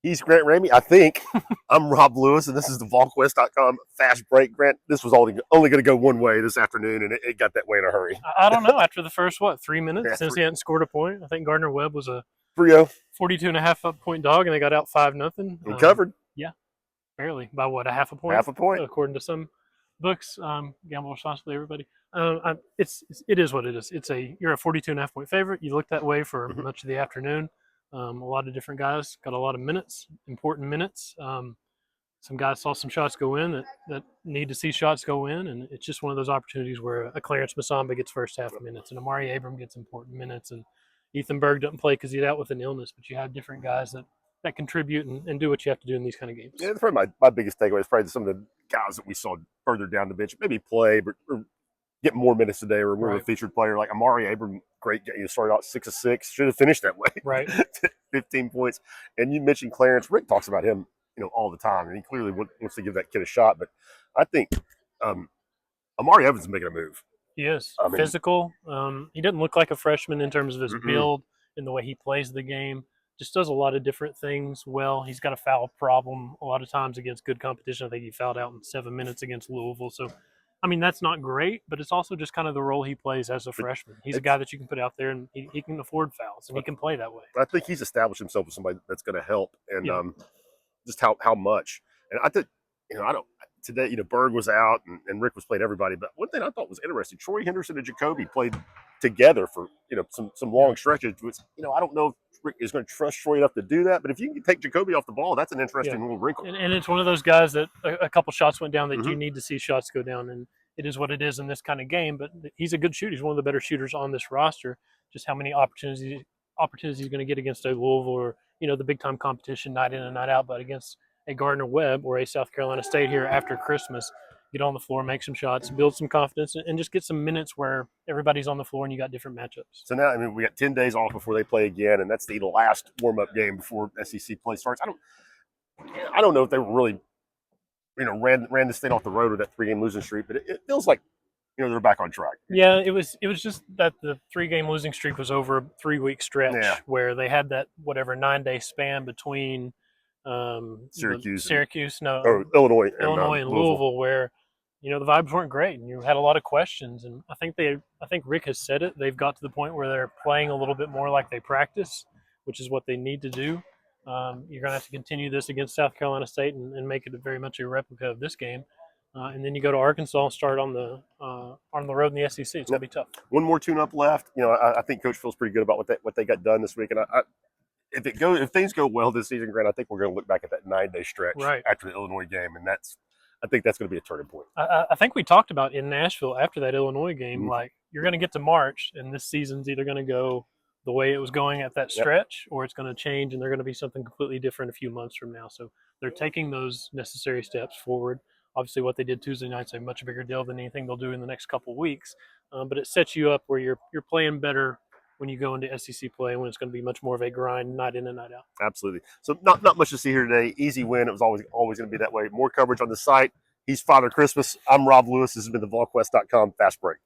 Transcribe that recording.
He's Grant Ramey, I think. I'm Rob Lewis, and this is the Volquest.com Fast Break. Grant, this was only going to go one way this afternoon, and it got that way in a hurry. I don't know. After the first, 3 minutes, yeah, since he hadn't scored a point, I think Gardner-Webb was a 3-0. 42.5 point dog, and they got out 5-0. And covered. Yeah, barely. By what, a half a point? Half a point. According to some books. Gamble responsibly, everybody. It is what it is. You're a 42.5 point favorite. You looked that way for much of the afternoon. A lot of different guys got a lot of minutes, important minutes. Some guys saw some shots go in that need to see shots go in, and it's just one of those opportunities where a Clarence Masamba gets first half minutes, and Amari Abram gets important minutes, and Ethan Berg doesn't play because he's out with an illness, but you have different guys that contribute and do what you have to do in these kind of games. Yeah, that's probably my biggest takeaway is probably some of the guys that we saw further down the bench maybe play, but get more minutes today, or more of a featured player like Amari Abram. Great game. You started out 6 of 6. Should have finished that way. Right. 15 points. And you mentioned Clarence. Rick talks about him, all the time, and he clearly wants to give that kid a shot. But I think Amari Evans is making a move. He is physical. He doesn't look like a freshman in terms of his build and the way he plays the game. Just does a lot of different things well. He's got a foul problem a lot of times against good competition. I think he fouled out in 7 minutes against Louisville. So, that's not great, but it's also just kind of the role he plays as a freshman. He's a guy that you can put out there, and he can afford fouls, and he can play that way. I think he's established himself as somebody that's going to help, and just how much. And I think, today, Berg was out, and Rick was playing everybody. But one thing I thought was interesting, Troy Henderson and Jacoby played together for, some long stretches. Which, I don't know if Rick is going to trust Troy enough to do that. But if you can take Jacoby off the ball, that's an interesting little wrinkle. And it's one of those guys that a couple shots went down that you need to see shots go down. And it is what it is in this kind of game. But he's a good shooter. He's one of the better shooters on this roster. Just how many opportunities he's going to get against a Louisville or, the big-time competition night in and night out. But against a Gardner-Webb or a South Carolina State here after Christmas, get on the floor, make some shots, build some confidence, and just get some minutes where everybody's on the floor and you got different matchups. So now, we got 10 days off before they play again, and that's the last warm-up game before SEC play starts. I don't know if they really, ran the state off the road with that 3-game losing streak, but it feels like, they're back on track. Yeah, it was just that the 3-game losing streak was over a 3-week stretch where they had that 9-day span between Illinois and Louisville, where the vibes weren't great and you had a lot of questions. And I think Rick has said it. They've got to the point where they're playing a little bit more like they practice, which is what they need to do. You're going to have to continue this against South Carolina State and make it very much a replica of this game. And then you go to Arkansas and start on the road in the SEC. It's going to be tough. One more tune-up left. I think Coach feels pretty good about what they got done this week. And if things go well this season, Grant, I think we're going to look back at that 9-day stretch after the Illinois game, and I think that's going to be a turning point. I think we talked about in Nashville after that Illinois game, you're going to get to March, and this season's either going to go the way it was going at that stretch, or it's going to change, and they're going to be something completely different a few months from now. So they're taking those necessary steps forward. Obviously, what they did Tuesday night's a much bigger deal than anything they'll do in the next couple of weeks, but it sets you up where you're playing better when you go into SEC play, when it's going to be much more of a grind, night in and night out. Absolutely. So not much to see here today. Easy win. It was always going to be that way. More coverage on the site. He's Father Christmas. I'm Rob Lewis. This has been the Volquest.com Fast Break.